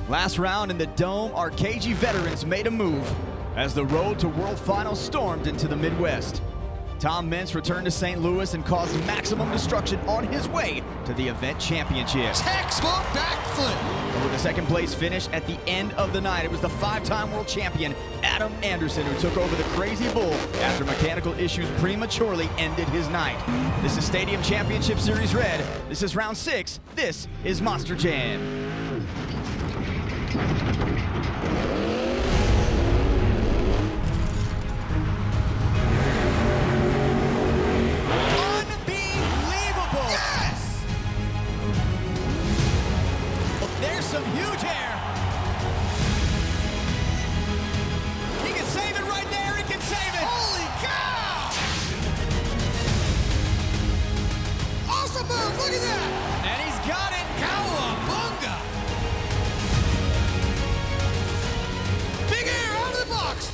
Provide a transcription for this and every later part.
Last round in the Dome, our KG veterans made a move as the road to World Finals stormed into the Midwest. Tom Meents returned to St. Louis and caused maximum destruction on his way to the event championship. Textbook backflip. With a second place finish at the end of the night, it was the five-time world champion Adam Anderson who took over the Crazy Bull after mechanical issues prematurely ended his night. This is Stadium Championship Series Red. This is round 6. This is Monster Jam. Some huge air. He can save it right there. He can save it. Holy cow! Awesome move. Look at that. And he's got it. Cowabunga. Big air out of the box.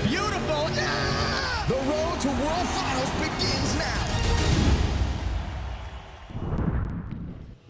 Beautiful. Yeah! The road to World Finals begins now.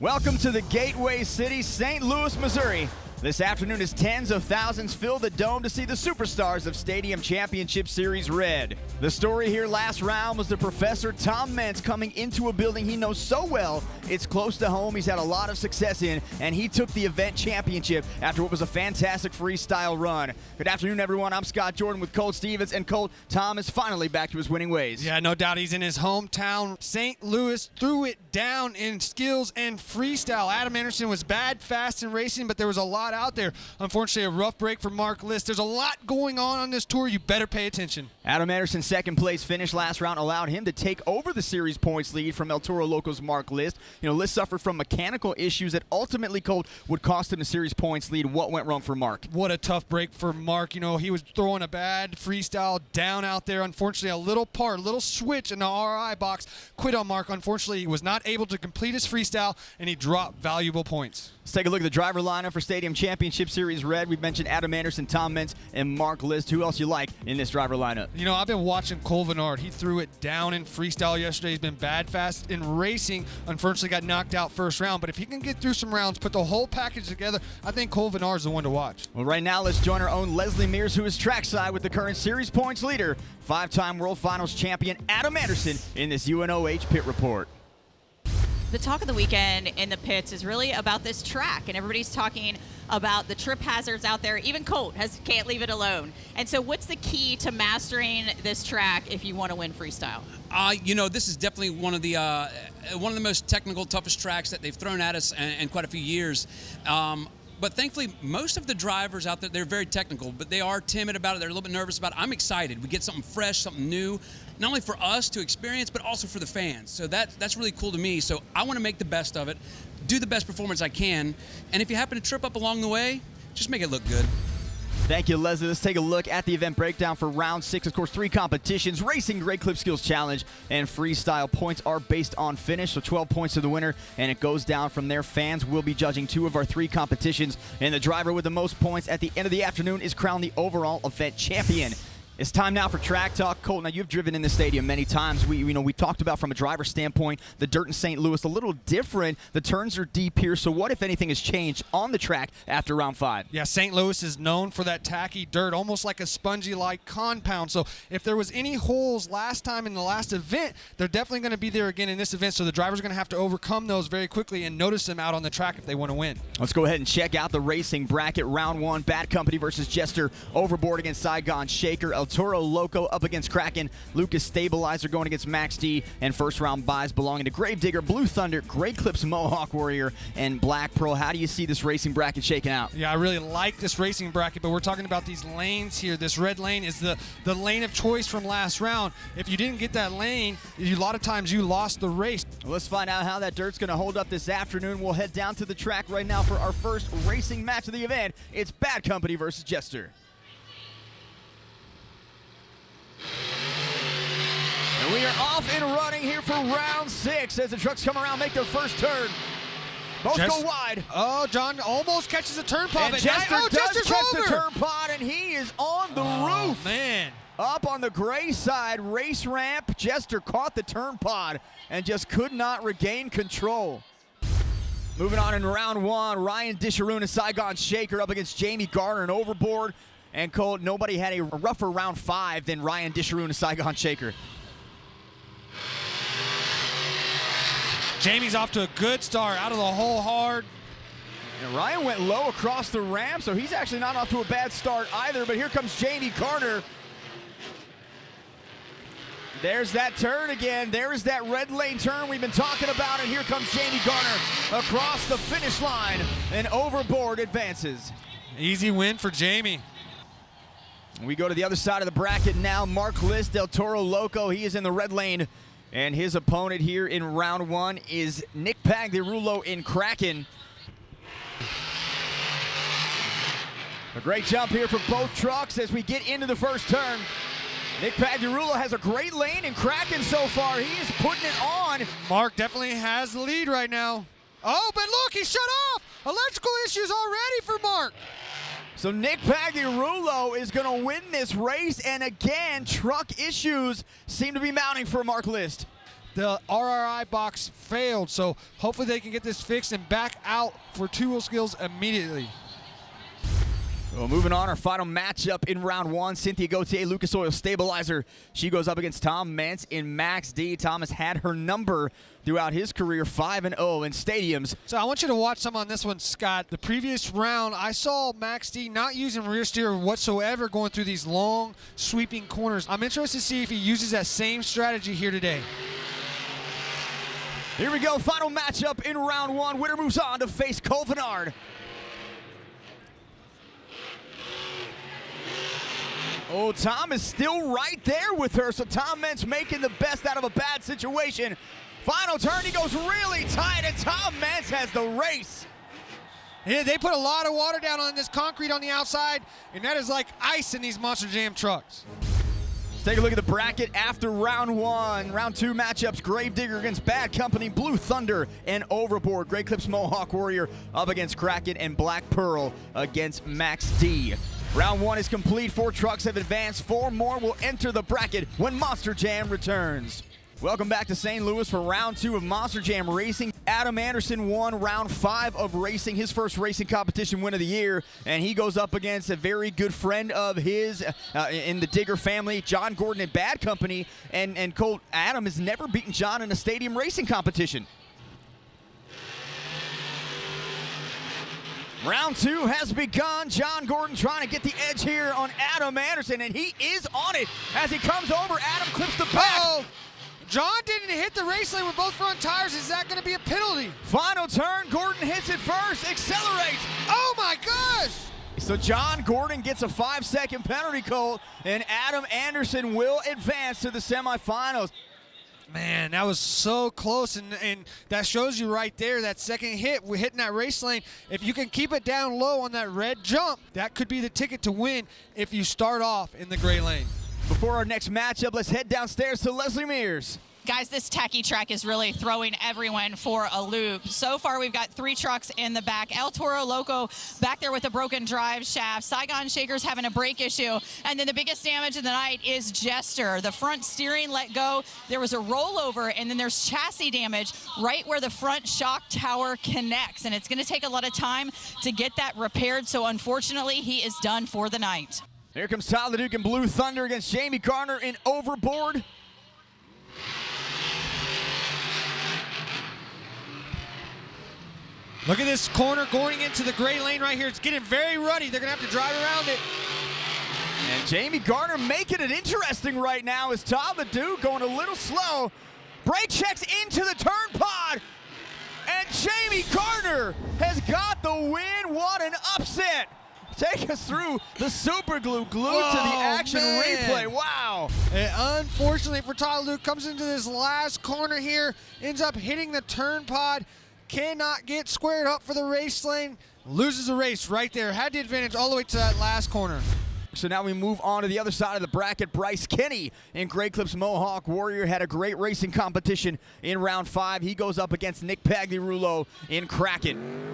Welcome to the Gateway City, St. Louis, Missouri. This afternoon, as tens of thousands fill the Dome to see the superstars of Stadium Championship Series Red. The story here last round was the Professor Tom Meents coming into a building he knows so well. It's close to home, he's had a lot of success in, and he took the event championship after what was a fantastic freestyle run. Good afternoon, everyone. I'm Scott Jordan with Colt Stevens, and Colt, Tom is finally back to his winning ways. Yeah, no doubt. He's in his hometown. St. Louis threw it down in skills and freestyle. Adam Anderson was bad, fast, and racing, but there was a lot out there. Unfortunately, a rough break for Mark List. There's a lot going on this tour. You better pay attention. Adam Anderson's second place finish last round allowed him to take over the series points lead from El Toro Loco's Mark List. List suffered from mechanical issues that ultimately, Colt, would cost him the series points lead. What went wrong for Mark? What a tough break for Mark. He was throwing a bad freestyle down out there. Unfortunately, a little switch in the RI box quit on Mark. Unfortunately, he was not able to complete his freestyle, and he dropped valuable points. Let's take a look at the driver lineup for Stadium Championship Series Red. We've mentioned Adam Anderson, Tom Meents, and Mark List. Who else you like in this driver lineup? I've been watching Cole Vennard. He threw it down in freestyle yesterday. He's been bad, fast in racing. Unfortunately, got knocked out first round. But if he can get through some rounds, put the whole package together, I think Cole Vennard is the one to watch. Well, right now, let's join our own Leslie Mears, who is trackside with the current series points leader, five-time World Finals champion Adam Anderson, in this UNOH pit report. The talk of the weekend in the pits is really about this track, and everybody's talking about the trip hazards out there. Even Colt can't leave it alone. And so what's the key to mastering this track if you want to win freestyle? This is definitely one of the most technical, toughest tracks that they've thrown at us in quite a few years. But thankfully, most of the drivers out there, they're very technical, but they are timid about it. They're a little bit nervous about it. I'm excited. We get something fresh, something new, not only for us to experience, but also for the fans. So that's really cool to me. So I want to make the best of it, do the best performance I can, and if you happen to trip up along the way, just make it look good. Thank you, Leslie. Let's take a look at the event breakdown for round 6. Of course, 3 competitions: racing, great clip skills challenge, and freestyle. Points are based on finish, so 12 points to the winner, and it goes down from there. Fans will be judging 2 of our 3 competitions, and the driver with the most points at the end of the afternoon is crowned the overall event champion. It's time now for track talk. Colt, now you've driven in the stadium many times. We talked about, from a driver standpoint, the dirt in St. Louis a little different. The turns are deep here. So what, if anything, has changed on the track after round 5? Yeah, St. Louis is known for that tacky dirt, almost like a spongy-like compound. So if there was any holes last time in the last event, they're definitely going to be there again in this event. So the driver's going to have to overcome those very quickly and notice them out on the track if they want to win. Let's go ahead and check out the racing bracket. Round 1, Bad Company versus Jester. Overboard against Saigon Shaker. Toro Loco up against Kraken. Lucas Stabilizer going against Max D. And first round buys belonging to Grave Digger, Blue Thunder, Great Clips Mohawk Warrior, and Black Pearl. How do you see this racing bracket shaking out? Yeah, I really like this racing bracket, but we're talking about these lanes here. This red lane is the lane of choice from last round. If you didn't get that lane, a lot of times you lost the race. Well, let's find out how that dirt's going to hold up this afternoon. We'll head down to the track right now for our first racing match of the event. It's Bad Company versus Jester. And we are off and running here for round 6 as the trucks come around, make their first turn. Both go wide. Oh, John almost catches a turn pod. And Jester does catch the turn pod, and he is on the roof. Man. Up on the gray side race ramp, Jester caught the turn pod and just could not regain control. Moving on in round one, Ryan Disharoon and Saigon Shaker up against Jamie Garner and Overboard. And Colt, nobody had a rougher round 5 than Ryan Disharoon and Saigon Shaker. Jamie's off to a good start, out of the hole hard. And Ryan went low across the ramp, so he's actually not off to a bad start either. But here comes Jamie Garner. There's that turn again. There's that red lane turn we've been talking about. And here comes Jamie Garner across the finish line. And Overboard advances. Easy win for Jamie. We go to the other side of the bracket now. Mark List, Del Toro Loco. He is in the red lane. And his opponent here in round one is Nick Pagliarulo in Kraken. A great jump here for both trucks as we get into the first turn. Nick Pagliarulo has a great lane in Kraken so far. He is putting it on. Mark definitely has the lead right now. Oh, but look, he shut off. Electrical issues already for Mark. So Nick Pagliarulo is going to win this race, and again, truck issues seem to be mounting for Mark List. The RRI box failed, so hopefully they can get this fixed and back out for two-wheel skills immediately. Well, moving on, our final matchup in round one, Cynthia Gauthier, Lucas Oil Stabilizer. She goes up against Tom Meents in Max D. Tom has had her number throughout his career, 5-0 in stadiums. So I want you to watch some on this one, Scott. The previous round, I saw Max D not using rear steer whatsoever going through these long, sweeping corners. I'm interested to see if he uses that same strategy here today. Here we go, final matchup in round one. Winner moves on to face Colvinard. Oh, Tom is still right there with her, so Tom Meents making the best out of a bad situation. Final turn, he goes really tight, and Tom Meents has the race. Yeah, they put a lot of water down on this concrete on the outside, and that is like ice in these Monster Jam trucks. Let's take a look at the bracket after round one. Round two matchups, Gravedigger against Bad Company, Blue Thunder, and Overboard. Great Clips Mohawk Warrior up against Kraken, and Black Pearl against Max D. Round one is complete. 4 trucks have advanced. 4 more will enter the bracket when Monster Jam returns. Welcome back to St. Louis for round 2 of Monster Jam Racing. Adam Anderson won round 5 of racing, his first racing competition win of the year, and he goes up against a very good friend of his in the Digger family, John Gordon at Bad Company, and Colt, Adam has never beaten John in a stadium racing competition. Round 2 has begun. John Gordon trying to get the edge here on Adam Anderson, and he is on it as he comes over. Adam clips the back. Uh-oh. John didn't hit the race lane with both front tires. Is that going to be a penalty? Final turn, Gordon hits it first, accelerates. Oh my gosh! So John Gordon gets a 5-second penalty, Colt, and Adam Anderson will advance to the semifinals. Man, that was so close, and that shows you right there, that second hit, we're hitting that race lane. If you can keep it down low on that red jump, that could be the ticket to win if you start off in the gray lane. Before our next matchup, let's head downstairs to Leslie Mears. Guys, this tacky track is really throwing everyone for a loop. So far, we've got 3 trucks in the back. El Toro Loco back there with a broken drive shaft. Saigon Shaker's having a brake issue. And then the biggest damage of the night is Jester. The front steering let go. There was a rollover, and then there's chassis damage right where the front shock tower connects. And it's going to take a lot of time to get that repaired. So unfortunately, he is done for the night. Here comes Tyler Duke in Blue Thunder against Jamie Garner in Overboard. Look at this corner going into the gray lane right here. It's getting very ruddy. They're going to have to drive around it. And Jamie Garner making it interesting right now as Tyler Duke going a little slow. Brake checks into the turn pod. And Jamie Garner has got the win. What an upset. Take us through the super glue to the action replay. Wow. And unfortunately for Tyler Duke, comes into this last corner here, ends up hitting the turn pod, cannot get squared up for the race lane, loses the race right there. Had the advantage all the way to that last corner. So now we move on to the other side of the bracket. Bryce Kenny in Great Clips Mohawk Warrior had a great racing competition in round 5. He goes up against Nick Pagliarulo in Kraken.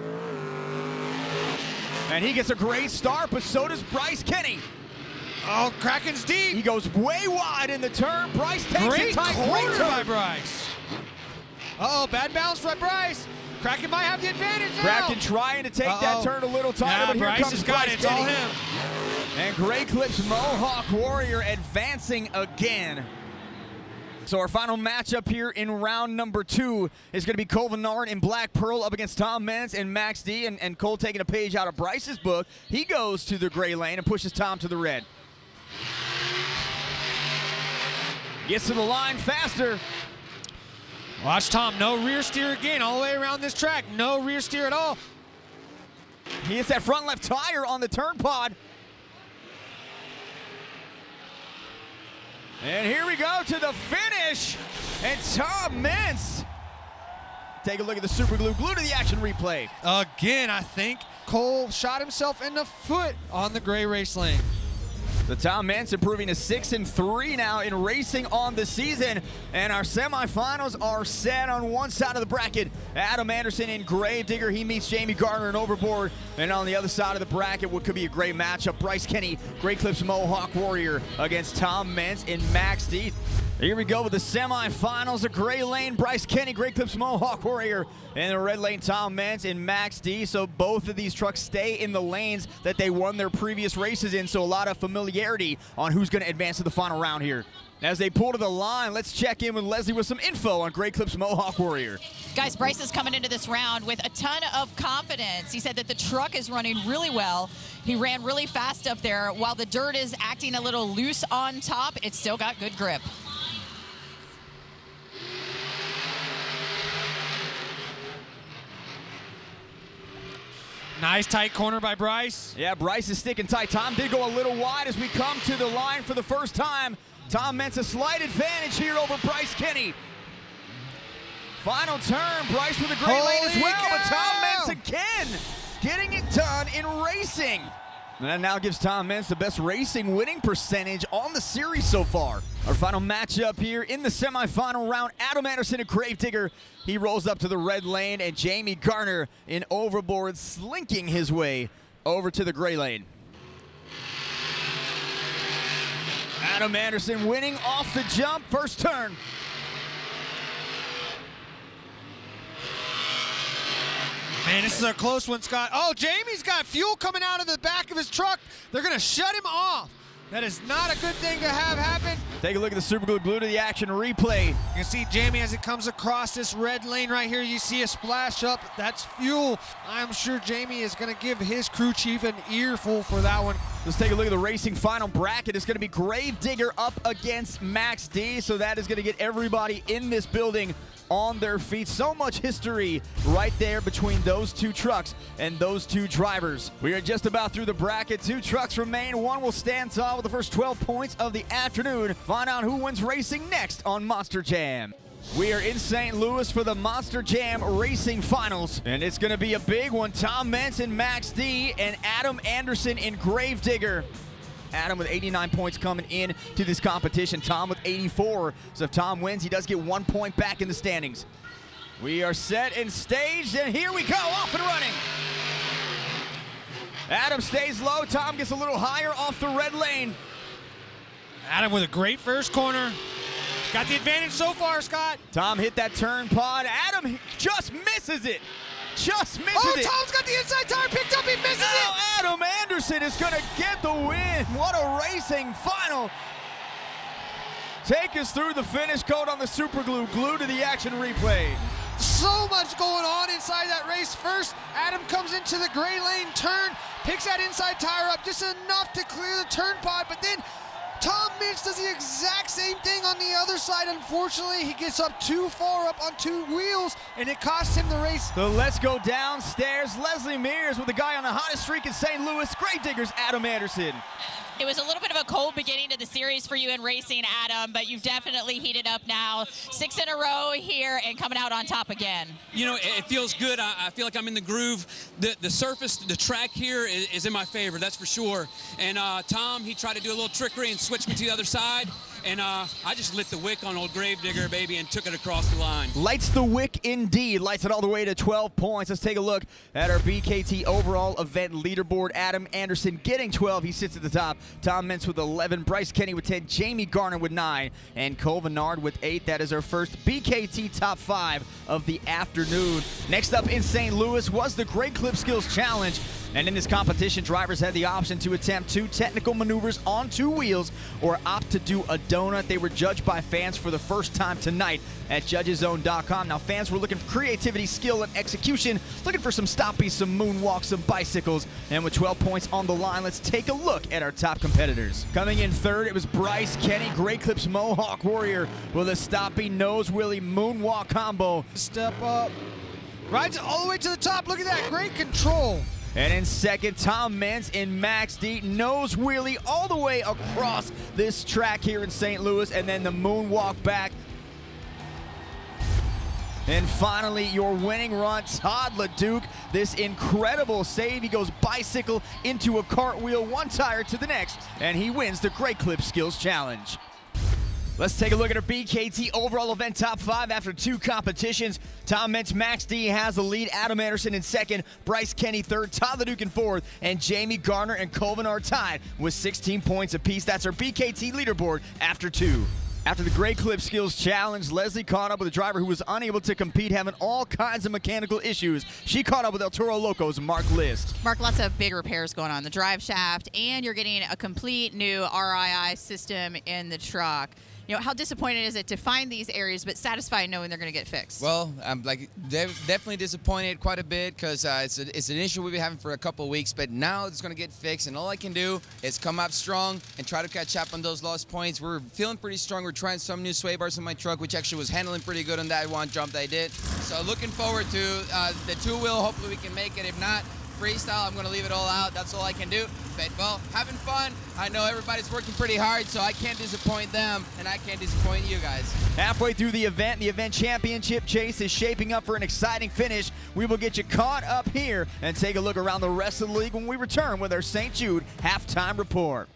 And he gets a great start, but so does Bryce Kenny. Oh, Kraken's deep. He goes way wide in the turn. Bryce takes it tight. Great corner by Bryce. Uh-oh, bad bounce by Bryce. Kraken might have the advantage now. Kraken trying to take that turn a little tighter, but here Bryce comes has got Bryce it. It's all Kenny. him. And Gray Clips Mohawk Warrior advancing again. So our final matchup here in round number 2 is going to be Cole Vennard in Black Pearl up against Tom Meents and Max D. And Cole taking a page out of Bryce's book. He goes to the gray lane and pushes Tom to the red. Gets to the line faster. Watch Tom, no rear steer again, all the way around this track. No rear steer at all. He hits that front left tire on the turn pod. And here we go to the finish. And Tom Meents. Take a look at the super glue. Glue to the action replay. Again, I think Cole shot himself in the foot on the gray race lane. The Tom Meents improving to 6-3 now in racing on the season. And our semifinals are set on one side of the bracket. Adam Anderson in Grave Digger. He meets Jamie Garner in Overboard. And on the other side of the bracket, what could be a great matchup, Bryce Kenny, Gray Clips Mohawk Warrior against Tom Meents in Max D. Here we go with the semifinals. A gray lane, Bryce Kenny, Gray Clips Mohawk Warrior. And the red lane, Tom Meents in Max D. So both of these trucks stay in the lanes that they won their previous races in. So a lot of familiarity on who's going to advance to the final round here. As they pull to the line, let's check in with Leslie with some info on Gray Clips Mohawk Warrior. Guys, Bryce is coming into this round with a ton of confidence. He said that the truck is running really well. He ran really fast up there. While the dirt is acting a little loose on top, it's still got good grip. Nice tight corner by Bryce. Yeah, Bryce is sticking tight. Tom did go a little wide as we come to the line for the first time. Tom Meents a slight advantage here over Bryce Kenny. Final turn, Bryce with a great lane as well, but Tom Meents again getting it done in racing. And that now gives Tom Meents the best racing winning percentage on the series so far. Our final matchup here in the semifinal round, Adam Anderson and Grave Digger. He rolls up to the red lane, and Jamie Garner in Overboard slinking his way over to the gray lane. Adam Anderson winning off the jump, first turn. Man, this is a close one, Scott. Oh, Jamie's got fuel coming out of the back of his truck. They're going to shut him off. That is not a good thing to have happen. Take a look at the super glue to the action replay. You can see Jamie as it comes across this red lane right here. You see a splash up. That's fuel. I'm sure Jamie is going to give his crew chief an earful for that one. Let's take a look at the racing final bracket. It's going to be Grave Digger up against Max D. So that is going to get everybody in this building on their feet. So much history right there between those two trucks and those two drivers. We are just about through the bracket. Two trucks remain. One will stand tall with the first 12 points of the afternoon. Find out who wins racing next on Monster Jam. We are in St. Louis for the Monster Jam Racing Finals, and it's going to be a big one. Tom Meents in Max D and Adam Anderson in Grave Digger. Adam with 89 points coming in to this competition. Tom with 84. So if Tom wins, he does get 1 point back in the standings. We are set and staged, and here we go, off and running. Adam stays low. Tom gets a little higher off the red lane. Adam with a great first corner. Got the advantage so far, Scott. Tom hit that turn pod. Adam just misses it. Just misses it. Tom's got the inside tire picked up. He misses Now it. Adam Anderson is going to get the win. What a racing final. Take us through the finish code on the super glue. Glue to the action replay. So much going on inside that race. First, Adam comes into the gray lane turn, picks that inside tire up just enough to clear the turn pod, but then Tom Meents does the exact same thing on the other side. Unfortunately, he gets up too far up on two wheels, and it costs him the race. So let's go downstairs. Leslie Mears with the guy on the hottest streak in St. Louis. Grave Diggers, Adam Anderson. It was a little bit of a cold beginning to the series for you in racing, Adam, but you've definitely heated up now. 6 in a row here and coming out on top again. You know, it feels good. I feel like I'm in the groove. The surface, the track here is in my favor, that's for sure. And Tom, he tried to do a little trickery and switch me to the other side. and I just lit the wick on old Gravedigger, baby, and took it across the line. Lights the wick indeed. Lights it all the way to 12 points. Let's take a look at our BKT overall event leaderboard. Adam Anderson getting 12. He sits at the top. Tom Meents with 11. Bryce Kenny with 10. Jamie Garner with 9. And Cole Venard with 8. That is our first BKT top 5 of the afternoon. Next up in St. Louis was the Great Clip Skills Challenge. And in this competition, drivers had the option to attempt 2 technical maneuvers on 2 wheels or opt to do a donut. They were judged by fans for the first time tonight at judgeszone.com. Now, fans were looking for creativity, skill, and execution, looking for some stoppies, some moonwalks, some bicycles. And with 12 points on the line, let's take a look at our top competitors. Coming in third, it was Bryce Kenny, Great Clips Mohawk Warrior with a stoppie nose wheelie moonwalk combo. Step up. Rides it all the way to the top. Look at that. Great control. And in second, Tom Meents in Max D, nose wheelie all the way across this track here in St. Louis, and then the moonwalk back. And finally, your winning run, Todd LeDuc, this incredible save. He goes bicycle into a cartwheel, one tire to the next, and he wins the Great Clip Skills Challenge. Let's take a look at our BKT overall event top 5 after 2 competitions. Tom Meents, Max D has the lead. Adam Anderson in second. Bryce Kenny third. Todd LeDuc in fourth. And Jamie Garner and Colvin are tied with 16 points apiece. That's our BKT leaderboard after 2. After the Great Clip Skills Challenge, Leslie caught up with a driver who was unable to compete, having all kinds of mechanical issues. She caught up with El Toro Loco's Mark List. Mark, lots of big repairs going on the drive shaft, and you're getting a complete new RII system in the truck. You know, how disappointed is it to find these areas but satisfied knowing they're going to get fixed? Well, I'm definitely disappointed quite a bit because it's an issue we've been having for a couple of weeks, but now it's going to get fixed, and all I can do is come up strong and try to catch up on those lost points. We're feeling pretty strong. We're trying some new sway bars in my truck, which actually was handling pretty good on that one jump that I did. So looking forward to the 2-wheel. Hopefully we can make it. If not, freestyle, I'm going to leave it all out. That's all I can do. But, well, having fun. I know everybody's working pretty hard, so I can't disappoint them, and I can't disappoint you guys. Halfway through the event championship chase is shaping up for an exciting finish. We will get you caught up here and take a look around the rest of the league when we return with our St. Jude halftime report.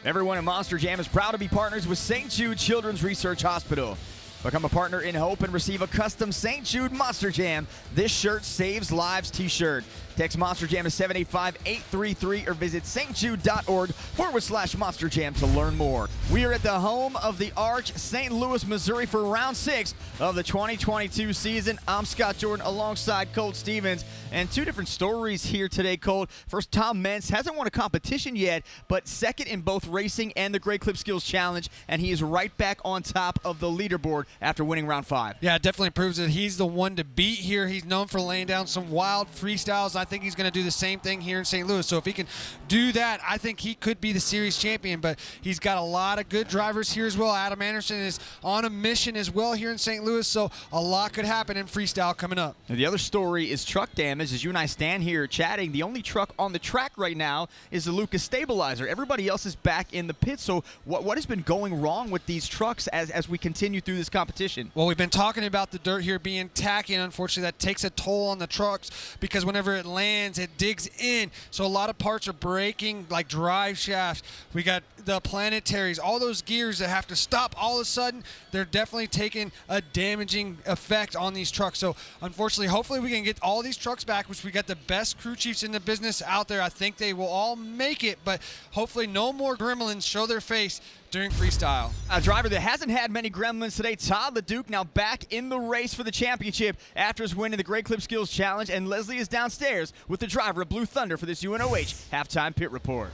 Everyone at Monster Jam is proud to be partners with St. Jude Children's Research Hospital. Become a partner in hope and receive a custom St. Jude Monster Jam This Shirt Saves Lives t-shirt. Text Monster Jam to 785-833 or visit stjude.org/Monster Jam to learn more. We are at the home of the Arch, St. Louis, Missouri for round 6 of the 2022 season. I'm Scott Jordan alongside Colt Stevens, and 2 different stories here today, Colt. First, Tom Meents hasn't won a competition yet, but second in both racing and the Great Clip Skills Challenge, and he is right back on top of the leaderboard after winning round 5. Yeah, it definitely proves that he's the one to beat here. He's known for laying down some wild freestyles. I think he's going to do the same thing here in St. Louis. So if he can do that, I think he could be the series champion. But he's got a lot of good drivers here as well. Adam Anderson is on a mission as well here in St. Louis. So a lot could happen in freestyle coming up. And the other story is truck damage. As you and I stand here chatting, the only truck on the track right now is the Lucas stabilizer. Everybody else is back in the pit. So what has been going wrong with these trucks as we continue through this competition? Well, we've been talking about the dirt here being tacky, and unfortunately that takes a toll on the trucks because whenever it lands, it digs in. So a lot of parts are breaking, like drive shafts. We got the planetaries, all those gears that have to stop all of a sudden. They're definitely taking a damaging effect on these trucks. So unfortunately, hopefully we can get all these trucks back, which we got the best crew chiefs in the business out there. I think they will all make it, but hopefully no more gremlins show their face during freestyle. A driver that hasn't had many gremlins today, Todd LeDuc, now back in the race for the championship after his win in the Great Clip Skills Challenge, and Leslie is downstairs with the driver of Blue Thunder for this UNOH halftime pit report.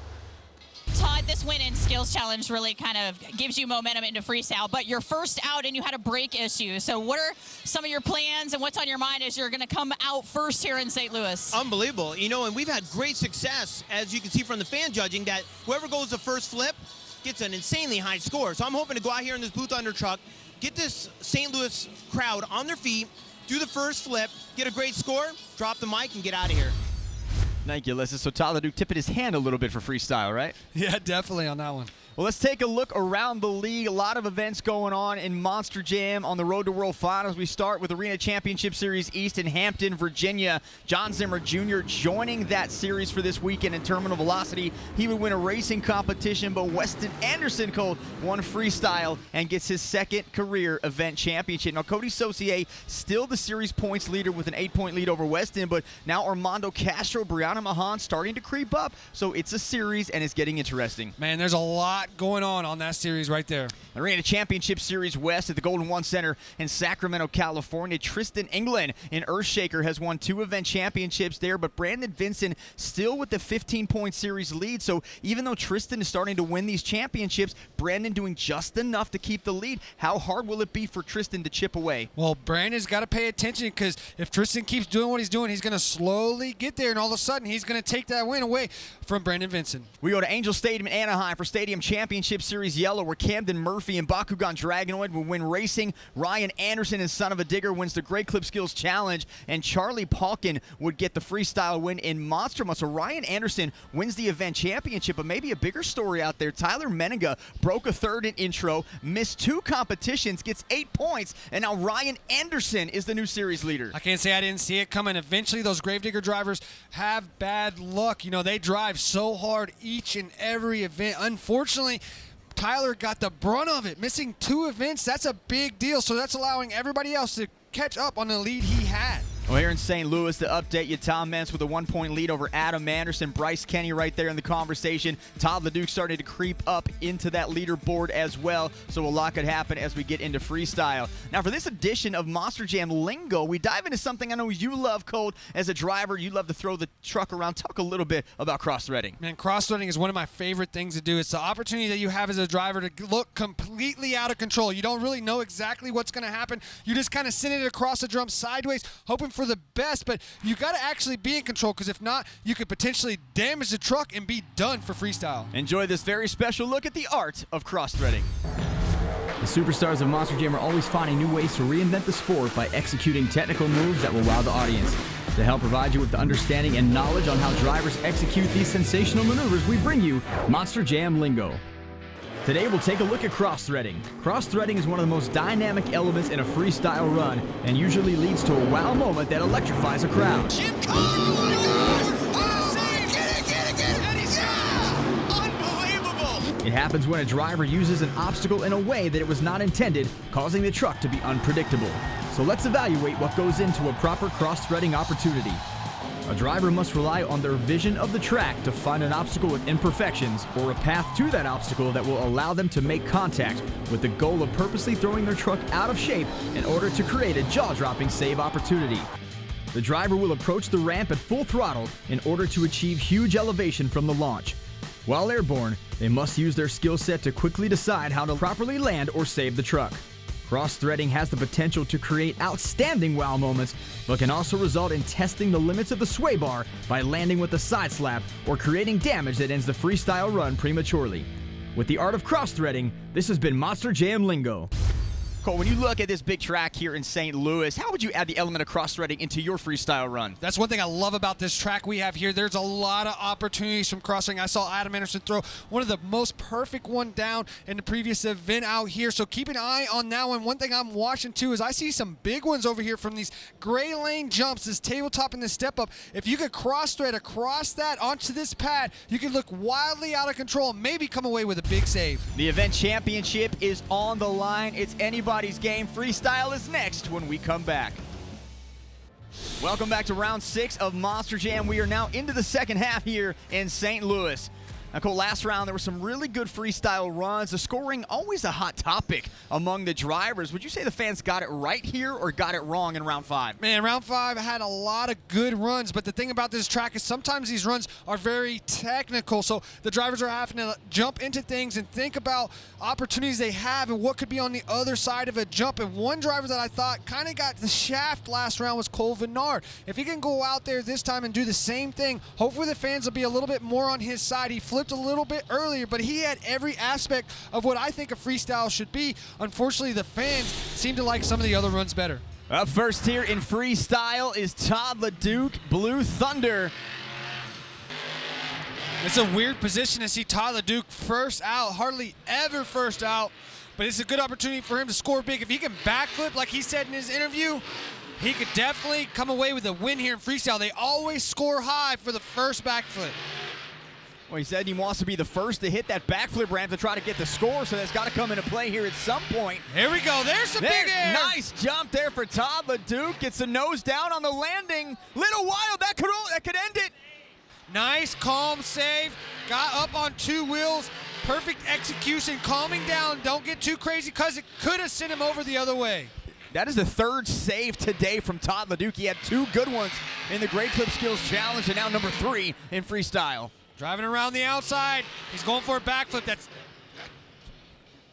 Todd, this win in Skills Challenge really kind of gives you momentum into freestyle, but you're first out and you had a brake issue. So what are some of your plans and what's on your mind as you're going to come out first here in St. Louis? Unbelievable. You know, and we've had great success, as you can see from the fan judging, that whoever goes the first flip gets an insanely high score. So I'm hoping to go out here in this Blue Thunder truck, get this St. Louis crowd on their feet, do the first flip, get a great score, drop the mic, and get out of here. Thank you, Leslie. So Todd LeDuc tipping his hand a little bit for freestyle, right? Yeah, definitely on that one. Well, let's take a look around the league. A lot of events going on in Monster Jam on the road to World Finals. We start with Arena Championship Series East in Hampton, Virginia. John Zimmer Jr. joining that series for this weekend in Terminal Velocity. He would win a racing competition, but Weston Anderson Cole won freestyle and gets his second career event championship. Now, Cody Saucier still the series points leader with an 8-point lead over Weston, but now Armando Castro, Brianna Mahan starting to creep up. So it's a series, and it's getting interesting. Man, there's a lot going on that series right there. Arena Championship Series West at the Golden One Center in Sacramento, California. Tristan England in Earthshaker has won 2 event championships there, but Brandon Vincent still with the 15-point series lead. So even though Tristan is starting to win these championships, Brandon doing just enough to keep the lead. How hard will it be for Tristan to chip away? Well, Brandon's got to pay attention, because if Tristan keeps doing what he's doing, he's going to slowly get there, and all of a sudden he's going to take that win away from Brandon Vincent. We go to Angel Stadium in Anaheim for Stadium Championship Series Yellow, where Camden Murphy and Bakugan Dragonoid will win racing. Ryan Anderson and Son of a Digger wins the Great Clip Skills Challenge, and Charlie Palkin would get the freestyle win in Monster Much. So Ryan Anderson wins the event championship, but maybe a bigger story out there. Tyler Menninga broke a third in intro, missed 2 competitions, gets 8 points, and now Ryan Anderson is the new series leader. I can't say I didn't see it coming. Eventually, those Gravedigger drivers have bad luck. You know, they drive so hard each and every event. Unfortunately, Tyler got the brunt of it. Missing 2 events, that's a big deal. So that's allowing everybody else to catch up on the lead he had. Well, here in St. Louis, to update you, Tom Meents with a 1-point lead over Adam Anderson. Bryce Kenny right there in the conversation. Todd LeDuc starting to creep up into that leaderboard as well, so a lot could happen as we get into freestyle. Now, for this edition of Monster Jam Lingo, we dive into something I know you love, Colt. As a driver, you love to throw the truck around. Talk a little bit about cross-threading. Man, cross-threading is one of my favorite things to do. It's the opportunity that you have as a driver to look completely out of control. You don't really know exactly what's going to happen. You just kind of send it across the drum sideways, hoping for the best, but you got to actually be in control, because if not, you could potentially damage the truck and be done for freestyle. Enjoy this very special look at the art of cross-threading. The superstars of Monster Jam are always finding new ways to reinvent the sport by executing technical moves that will wow the audience. To help provide you with the understanding and knowledge on how drivers execute these sensational maneuvers, we bring you Monster Jam Lingo. Today we'll take a look at cross-threading. Cross-threading is one of the most dynamic elements in a freestyle run and usually leads to a wow moment that electrifies a crowd. Jim Cole, oh my gosh! Oh, get it, and he's unbelievable! It happens when a driver uses an obstacle in a way that it was not intended, causing the truck to be unpredictable. So let's evaluate what goes into a proper cross-threading opportunity. A driver must rely on their vision of the track to find an obstacle with imperfections or a path to that obstacle that will allow them to make contact, with the goal of purposely throwing their truck out of shape in order to create a jaw-dropping save opportunity. The driver will approach the ramp at full throttle in order to achieve huge elevation from the launch. While airborne, they must use their skill set to quickly decide how to properly land or save the truck. Cross-threading has the potential to create outstanding wow moments, but can also result in testing the limits of the sway bar by landing with a side slap or creating damage that ends the freestyle run prematurely. With the art of cross-threading, this has been Monster Jam Lingo. Cole, when you look at this big track here in St. Louis, how would you add the element of cross-threading into your freestyle run? That's one thing I love about this track we have here. There's a lot of opportunities from crossing. I saw Adam Anderson throw one of the most perfect one down in the previous event out here, so keep an eye on that one. One thing I'm watching too is I see some big ones over here from these gray lane jumps, this tabletop and this step up. If you could cross-thread across that onto this pad, you could look wildly out of control and maybe come away with a big save. The event championship is on the line. It's anybody's game. Freestyle is next when we come back. Welcome back to round 6 of Monster Jam. We are now into the second half here in St. Louis. Now, Cole, last round there were some really good freestyle runs. The scoring always a hot topic among the drivers. Would you say the fans got it right here or got it wrong in round 5? Man, round 5 had a lot of good runs, but the thing about this track is sometimes these runs are very technical, so the drivers are having to jump into things and think about opportunities they have and what could be on the other side of a jump. And one driver that I thought kind of got the shaft last round was Cole Vinard. If he can go out there this time and do the same thing, hopefully the fans will be a little bit more on his side. He flipped a little bit earlier, but he had every aspect of what I think a freestyle should be. Unfortunately, the fans seem to like some of the other runs better. Up first here in freestyle is Todd LeDuc, Blue Thunder. It's a weird position to see Todd LeDuc first out, hardly ever first out, but it's a good opportunity for him to score big. If he can backflip like he said in his interview, he could definitely come away with a win here in freestyle. They always score high for the first backflip. Well, he said he wants to be the first to hit that backflip ramp to try to get the score, so that's got to come into play here at some point. Here we go. There's some big air. Nice jump there for Todd LeDuc. Gets the nose down on the landing. Little wild. That could end it. Nice, calm save. Got up on 2 wheels. Perfect execution. Calming down. Don't get too crazy because it could have sent him over the other way. That is the 3rd save today from Todd LeDuc. He had 2 good ones in the Great Clip Skills Challenge and now number 3 in freestyle. Driving around the outside. He's going for a backflip. That's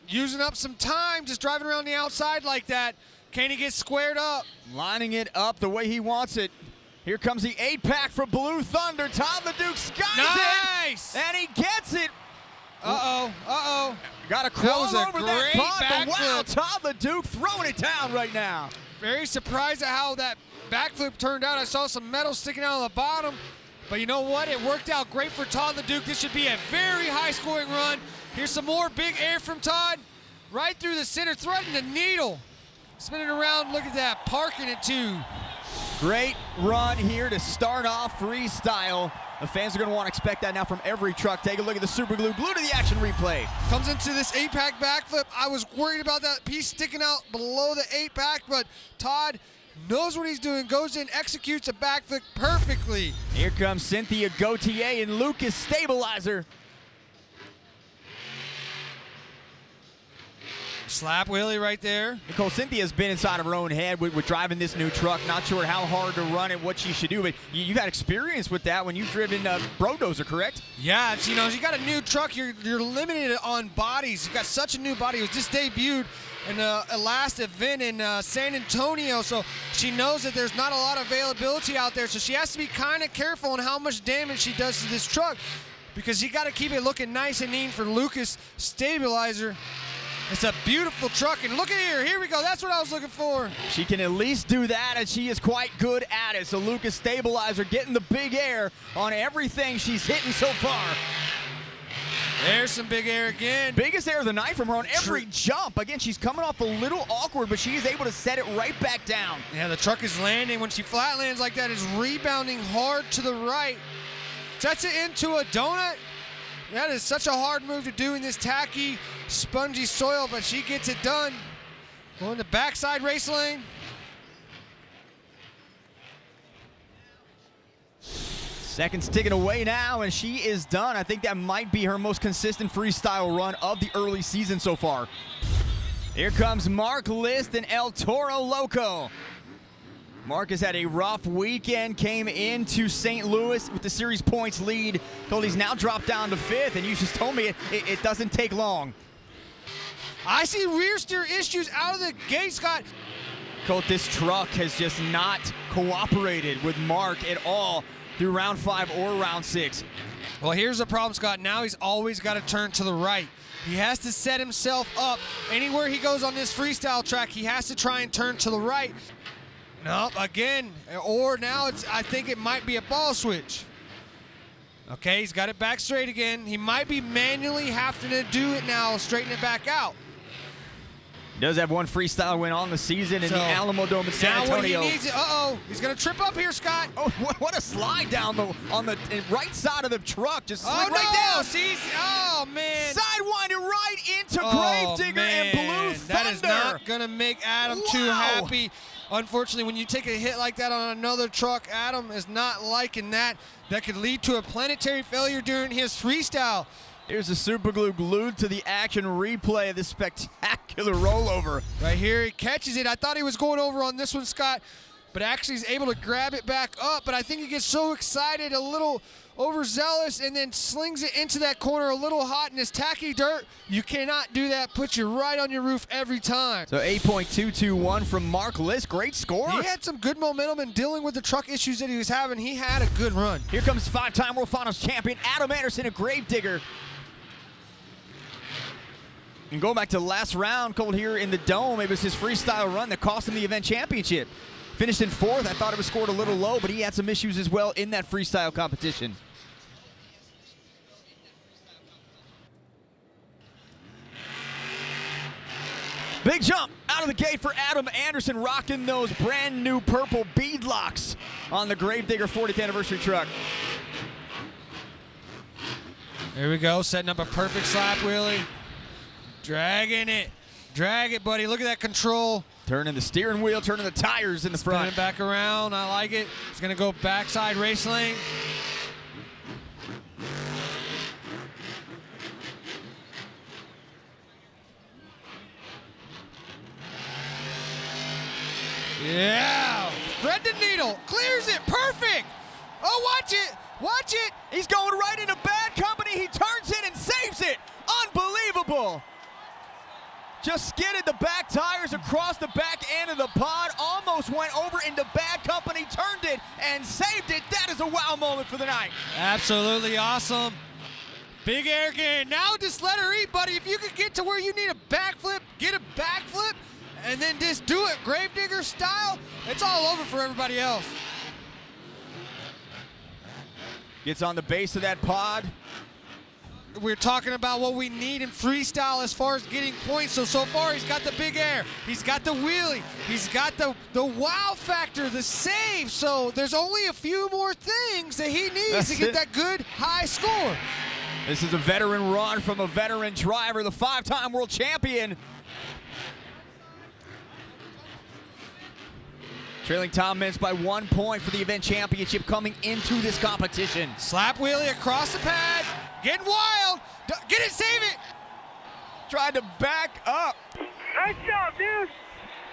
using up some time just driving around the outside like that. Can he get squared up? Lining it up the way he wants it. Here comes the 8-pack from Blue Thunder. Todd LeDuc skies Nice! it, and he gets it. Uh-oh. Got to crawl That was a over that great pond, but wow, backflip. Todd LeDuc throwing it down right now. Very surprised at how that backflip turned out. I saw some metal sticking out on the bottom, but you know what? It worked out great for Todd LeDuc. This should be a very high-scoring run. Here's some more big air from Todd. Right through the center, threading the needle. Spinning around, look at that, parking it too. Great run here to start off freestyle. The fans are going to want to expect that now from every truck. Take a look at the super glue. Glue to the action replay. Comes into this 8-pack backflip. I was worried about that piece sticking out below the 8-pack, but Todd knows what he's doing. Goes in, executes a backflip perfectly. Here comes Cynthia Gauthier and Lucas Stabilizer. Slap wheelie right there. Nicole, Cynthia's been inside of her own head with driving this new truck. Not sure how hard to run it, what she should do, but you've had experience with that when you've driven Brodozer, correct? Yeah, you know, you got a new truck, you're limited on bodies. You got such a new body. It was just debuted in a last event in San Antonio, so she knows that there's not a lot of availability out there, so she has to be kind of careful on how much damage she does to this truck because you got to keep it looking nice and neat for Lucas Stabilizer. It's a beautiful truck, and look at here we go, that's what I was looking for. She can at least do that, and she is quite good at it. So Lucas Stabilizer getting the big air on everything she's hitting so far. There's some big air again. Biggest air of the night from her on every jump. Again, she's coming off a little awkward, but she is able to set it right back down. Yeah, the truck is landing. When she flat lands like that, it's rebounding hard to the right. Sets it into a donut. That is such a hard move to do in this tacky, spongy soil, but she gets it done. Going to backside race lane. Seconds ticking away now, and she is done. I think that might be her most consistent freestyle run of the early season so far. Here comes Mark List and El Toro Loco. Mark has had a rough weekend, came into St. Louis with the series points lead. Told he's now dropped down to 5th, and you just told me it doesn't take long. I see rear steer issues out of the gate, Scott. Colt, this truck has just not cooperated with Mark at all through round 5 or round 6. Well, here's the problem, Scott. Now he's always got to turn to the right. He has to set himself up. Anywhere he goes on this freestyle track, he has to try and turn to the right. Nope, again, or now I think it might be a ball switch. Okay, he's got it back straight again. He might be manually having to do it now, straighten it back out. He does have one freestyle win on the season in the Alamo Dome in San Antonio. Now what he needs, he's gonna trip up here, Scott. Oh, what a slide down on the right side of the truck. Just slid right down. Oh, man. Sidewinder right into Grave Digger and Blue Thunder. That is not gonna make Adam too happy. Unfortunately, when you take a hit like that on another truck, Adam is not liking that. That could lead to a planetary failure during his freestyle. Here's the super glue glued to the action replay of this spectacular rollover. Right here, he catches it. I thought he was going over on this one, Scott, but actually he's able to grab it back up. But I think he gets so excited, a little overzealous, and then slings it into that corner a little hot in this tacky dirt. You cannot do that. Puts you right on your roof every time. So 8.221 from Mark List. Great score. He had some good momentum in dealing with the truck issues that he was having. He had a good run. Here comes 5-time World Finals champion Adam Anderson, a Grave Digger. And going back to last round, Colt, here in the Dome, it was his freestyle run that cost him the event championship. Finished in 4th. I thought it was scored a little low, but he had some issues as well in that freestyle competition. Big jump out of the gate for Adam Anderson, rocking those brand new purple beadlocks on the Gravedigger 40th anniversary truck. Here we go, setting up a perfect slap wheelie. Dragging it. Drag it, buddy. Look at that control. Turning the steering wheel, turning the tires in the front. Spinning back around. I like it. It's going to go backside race lane. Yeah. Thread the needle. Clears it. Perfect. Oh, watch it. Watch it. He's going right into bad company. He turns in and saves it. Unbelievable. Just skidded the back tires across the back end of the pod, almost went over into bad company, turned it and saved it. That is a wow moment for the night. Absolutely awesome. Big air gain. Now just let her eat, buddy. If you could get to where you need a backflip, get a backflip, and then just do it Gravedigger style, it's all over for everybody else. Gets on the base of that pod. We're talking about what we need in freestyle as far as getting points. So far he's got the big air, he's got the wheelie, he's got the wow factor, the save. So there's only a few more things that he needs to get that good high score. This is a veteran run from a veteran driver, the 5-time world champion. Trailing Tom Meents by 1 point for the event championship coming into this competition. Slap wheelie across the pad, getting wild. Get it, save it. Tried to back up. Nice job, dude.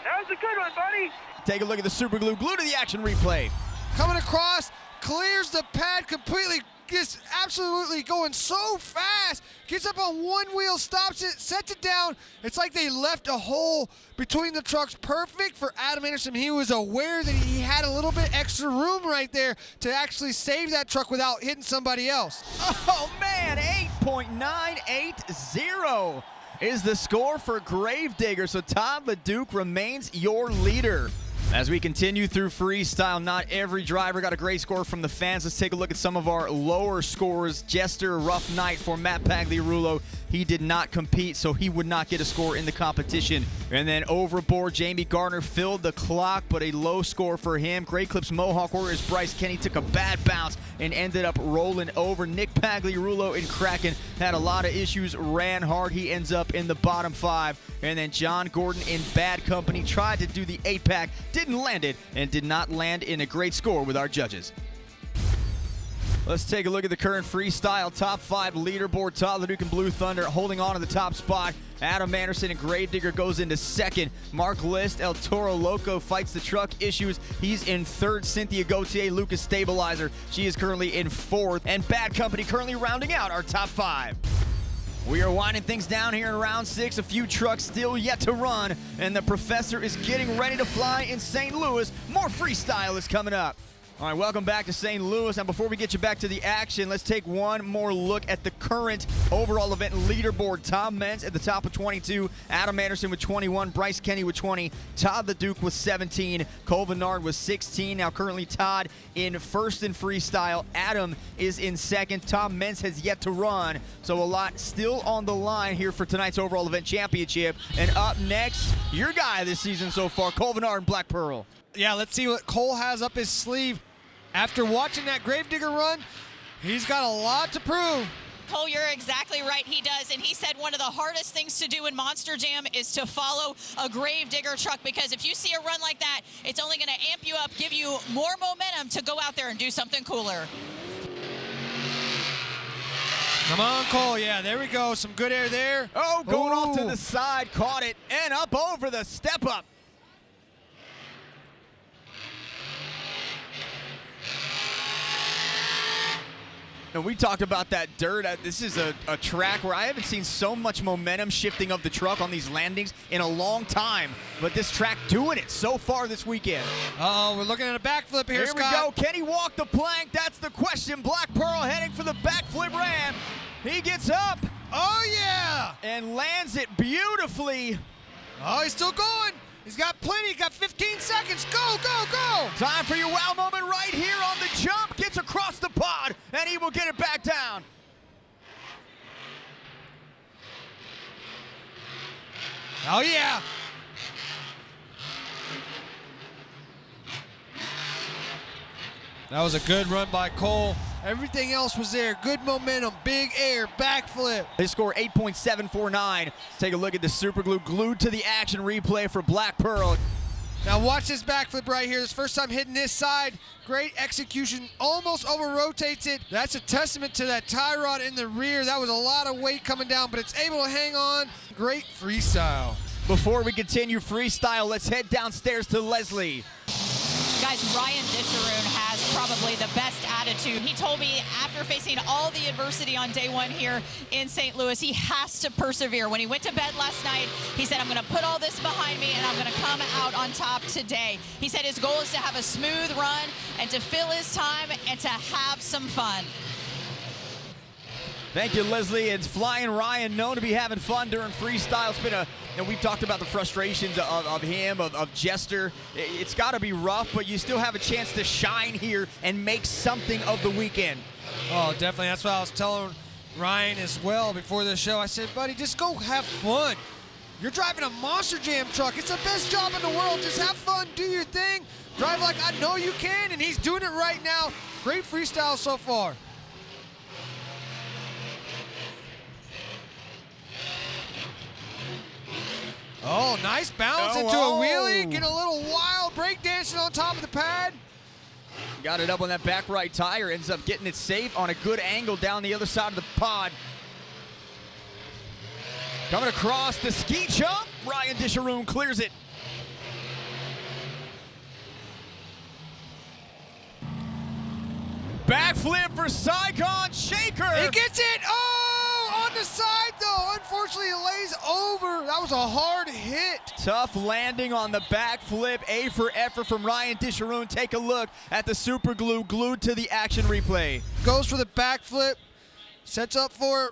That was a good one, buddy. Take a look at the super glue. Glue to the action replay. Coming across, clears the pad completely. Just absolutely going so fast. Gets up on one wheel, stops it, sets it down. It's like they left a hole between the trucks. Perfect for Adam Anderson. He was aware that he had a little bit extra room right there to actually save that truck without hitting somebody else. Oh man, 8.980 is the score for Gravedigger. So Todd LeDuc remains your leader. As we continue through freestyle, not every driver got a great score from the fans. Let's take a look at some of our lower scores. Jester, rough night for Matt Pagliarulo. He did not compete, so he would not get a score in the competition. And then overboard, Jamie Gardner filled the clock, but a low score for him. Great Clips Mohawk Warriors Bryce Kenny took a bad bounce and ended up rolling over. Nick Pagliarulo in Kraken had a lot of issues, ran hard. He ends up in the bottom 5. And then John Gordon in bad company tried to do the 8-pack, didn't land it, and did not land in a great score with our judges. Let's take a look at the current freestyle top 5 leaderboard. Todd LeDuc and Blue Thunder holding on to the top spot. Adam Anderson and Gravedigger goes into second. Mark List, El Toro Loco fights the truck issues. He's in third. Cynthia Gauthier, Lucas Stabilizer. She is currently in fourth. And Bad Company currently rounding out our top 5. We are winding things down here in round 6. A few trucks still yet to run. And the professor is getting ready to fly in St. Louis. More freestyle is coming up. All right, welcome back to St. Louis. Now, before we get you back to the action, let's take one more look at the current overall event leaderboard. Tom Meents at the top with 22, Adam Anderson with 21, Bryce Kenny with 20, Todd LeDuc with 17, Cole Vennard with 16. Now, currently Todd in first in freestyle. Adam is in second. Tom Meents has yet to run, so a lot still on the line here for tonight's overall event championship. And up next, your guy this season so far, Cole Vennard and Black Pearl. Yeah, let's see what Cole has up his sleeve. After watching that Gravedigger run, he's got a lot to prove. Cole, you're exactly right. He does. And he said one of the hardest things to do in Monster Jam is to follow a Gravedigger truck, because if you see a run like that, it's only going to amp you up, give you more momentum to go out there and do something cooler. Come on, Cole. Yeah, there we go. Some good air there. Oh, going off to the side, caught it, and up over the step up. And we talked about that dirt. This is a track where I haven't seen so much momentum shifting of the truck on these landings in a long time. But this track doing it so far this weekend. Uh-oh, we're looking at a backflip here, Scott. Here we go. Can he walk the plank? That's the question. Black Pearl heading for the backflip ramp. He gets up. Oh, yeah. And lands it beautifully. Oh, he's still going. He's got plenty. He's got 15 seconds. Go, go, go. Time for your wow moment right here on the jump. Gets across the pod, and he will get it back down. Oh, yeah. That was a good run by Cole. Everything else was there. Good momentum, big air, backflip. They score 8.749. Take a look at the super glue glued to the action replay for Black Pearl. Now watch this backflip right here. This first time hitting this side. Great execution. Almost over-rotates it. That's a testament to that tie rod in the rear. That was a lot of weight coming down, but it's able to hang on. Great freestyle. Before we continue freestyle, let's head downstairs to Leslie. Guys, Ryan Disharoon has probably the best attitude. He told me after facing all the adversity on day one here in St. Louis, he has to persevere. When he went to bed last night, he said, I'm going to put all this behind me and I'm going to come out on top today. He said his goal is to have a smooth run and to fill his time and to have some fun. Thank you, Leslie. It's Flying Ryan, known to be having fun during freestyle. It's been we've talked about the frustrations of him, of Jester. It's got to be rough, but you still have a chance to shine here and make something of the weekend. Oh, definitely. That's what I was telling Ryan as well before the show. I said, buddy, just go have fun. You're driving a Monster Jam truck. It's the best job in the world. Just have fun, do your thing, drive like I know you can, and he's doing it right now. Great freestyle so far. Oh, nice bounce into a wheelie. Getting a little wild breakdancing on top of the pad. Got it up on that back right tire. Ends up getting it safe on a good angle down the other side of the pod. Coming across the ski jump. Ryan Disharoon clears it. Backflip for Saigon Shaker. He gets it. Oh, on the side though. Unfortunately, it lays over. That was a hard hit. Tough landing on the backflip. A for effort from Ryan Disharoon. Take a look at the super glue glued to the action replay. Goes for the backflip. Sets up for it.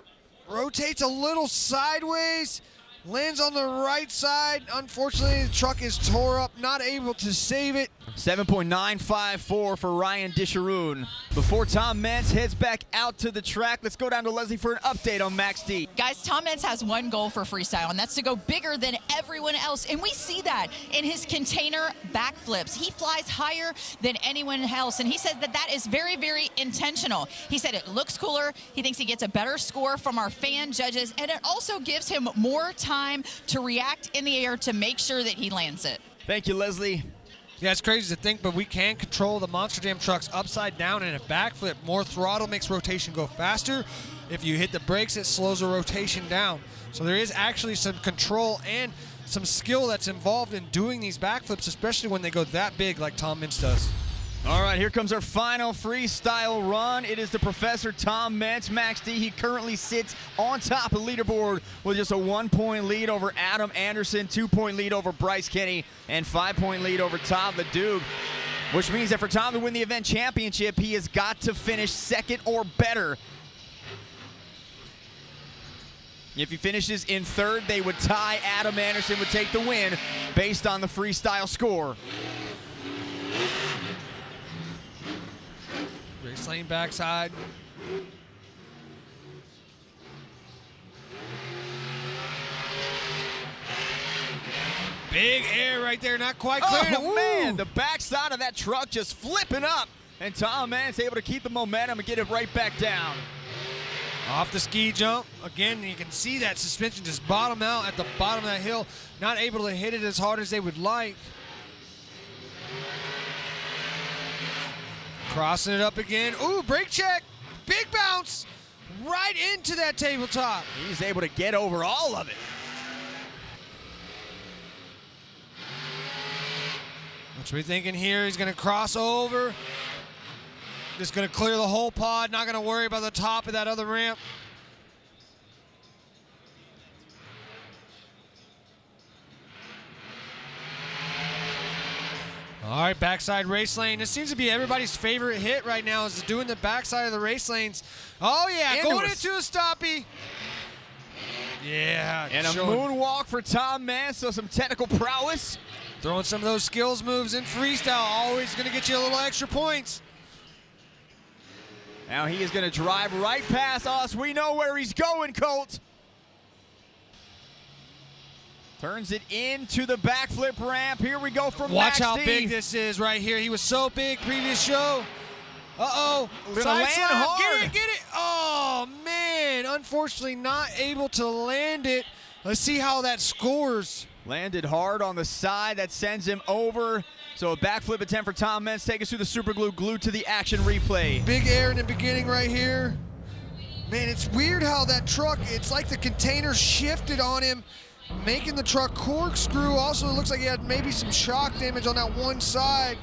Rotates a little sideways. Lands on the right side. Unfortunately, the truck is tore up. Not able to save it. 7.954 for Ryan Disharoon. Before Tom Meents heads back out to the track, let's go down to Leslie for an update on Max D. Guys, Tom Meents has one goal for freestyle, and that's to go bigger than everyone else. And we see that in his container backflips. He flies higher than anyone else, and he says that that is very, very intentional. He said it looks cooler. He thinks he gets a better score from our fan judges, and it also gives him more time to react in the air to make sure that he lands it. Thank you, Leslie. Yeah, it's crazy to think, but we can control the Monster Jam trucks upside down in a backflip. More throttle makes rotation go faster. If you hit the brakes, it slows the rotation down. So there is actually some control and some skill that's involved in doing these backflips, especially when they go that big like Tom Meents does. All right, here comes our final freestyle run. It is the Professor Tom Meents. Max D, he currently sits on top of the leaderboard with just a 1-point lead over Adam Anderson, 2-point lead over Bryce Kenny, and 5-point lead over Todd LeDuc, which means that for Tom to win the event championship, he has got to finish second or better. If he finishes in third, they would tie. Adam Anderson would take the win based on the freestyle score. Race lane backside. Big air right there, not quite clear. Oh, man, the backside of that truck just flipping up. And Tom Meents able to keep the momentum and get it right back down. Off the ski jump. Again, you can see that suspension just bottom out at the bottom of that hill. Not able to hit it as hard as they would like. Crossing it up again. Ooh, brake check. Big bounce. Right into that tabletop. He's able to get over all of it. What's we thinking here? He's going to cross over. Just going to clear the whole pod. Not going to worry about the top of that other ramp. All right, backside race lane. This seems to be everybody's favorite hit right now is doing the backside of the race lanes. Oh, yeah, going into a stoppie. Yeah. And a moonwalk for Tom Meents, so some technical prowess. Throwing some of those skills moves in freestyle. Always going to get you a little extra points. Now he is going to drive right past us. We know where he's going, Colt. Turns it into the backflip ramp. Here we go from Watch Max how D. big this is right here. He was so big previous show. Uh-oh. Gonna Side land slap. hard. Get it. Oh, man. Unfortunately, not able to land it. Let's see how that scores. Landed hard on the side. That sends him over. So a backflip attempt for Tom Meents. Take us through the super glue, glued to the action replay. Big air in the beginning right here. Man, it's weird how that truck, it's like the container shifted on him, making the truck corkscrew. Also, it looks like he had maybe some shock damage on that one side.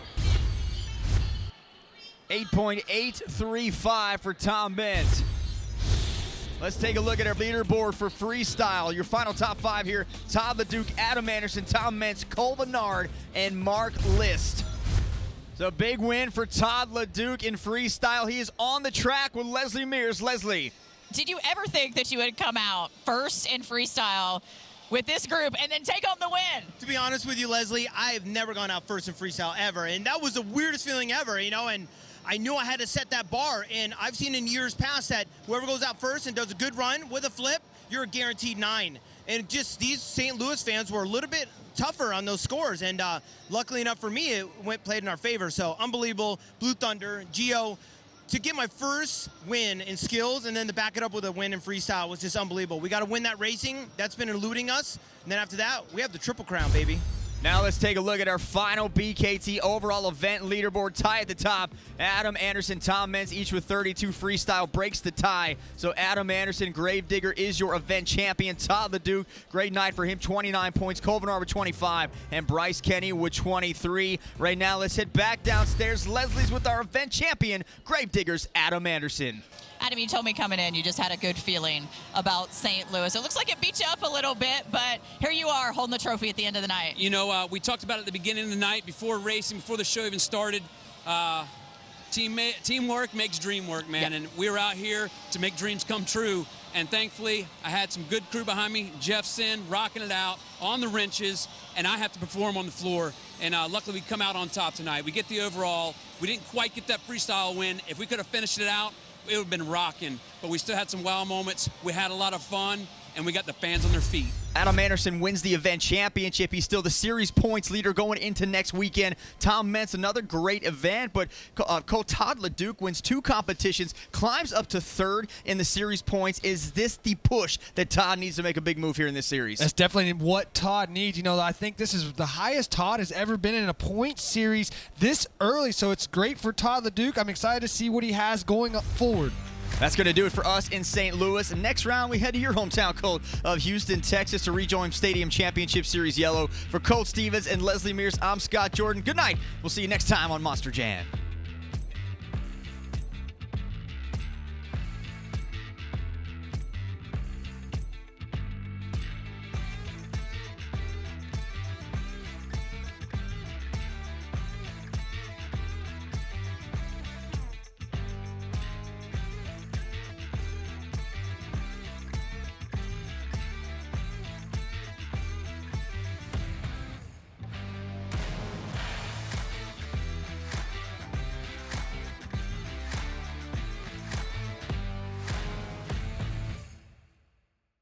8.835 for Tom Meents. Let's take a look at our leaderboard for freestyle. Your final top 5 here: Todd LeDuc, Adam Anderson, Tom Meents, Cole Bernard, and Mark List. So big win for Todd LeDuc in freestyle. He is on the track with Leslie Mears. Leslie. Did you ever think that you would come out first in freestyle with this group and then take home the win? To be honest with you, Leslie, I have never gone out first in freestyle ever, and that was the weirdest feeling ever, you know, and I knew I had to set that bar, and I've seen in years past that whoever goes out first and does a good run with a flip, you're a guaranteed 9. And just these St. Louis fans were a little bit tougher on those scores, and luckily enough for me, it played in our favor. So unbelievable. Blue Thunder, Gio, to get my first win in skills and then to back it up with a win in freestyle was just unbelievable. We got to win that racing. That's been eluding us. And then after that, we have the Triple Crown, baby. Now let's take a look at our final BKT overall event leaderboard. Tie at the top. Adam Anderson, Tom Meents, each with 32. Freestyle breaks the tie. So Adam Anderson, Gravedigger, is your event champion. Todd LeDuc, great night for him, 29 points. Cole Bernard with 25. And Bryce Kenny with 23. Right now, let's head back downstairs. Leslie's with our event champion, Gravedigger's Adam Anderson. Adam, you told me coming in you just had a good feeling about St. Louis. It looks like it beat you up a little bit, but here you are holding the trophy at the end of the night. You know, we talked about it at the beginning of the night, before racing, before the show even started. Teamwork makes dream work, man, and we were out here to make dreams come true. And thankfully, I had some good crew behind me. Jeff's in, rocking it out on the wrenches, and I have to perform on the floor. And luckily, we come out on top tonight. We get the overall. We didn't quite get that freestyle win. If we could have finished it out, it would have been rocking, but we still had some wow moments. We had a lot of fun, and we got the fans on their feet. Adam Anderson wins the event championship. He's still the series points leader going into next weekend. Tom Meents, another great event, but Todd LeDuc wins 2 competitions, climbs up to 3rd in the series points. Is this the push that Todd needs to make a big move here in this series? That's definitely what Todd needs. You know, I think this is the highest Todd has ever been in a point series this early, so it's great for Todd LeDuc. I'm excited to see what he has going up forward. That's going to do it for us in St. Louis. Next round, we head to your hometown code of Houston, Texas to rejoin Stadium Championship Series Yellow. For Colt Stevens and Leslie Mears, I'm Scott Jordan. Good night. We'll see you next time on Monster Jam.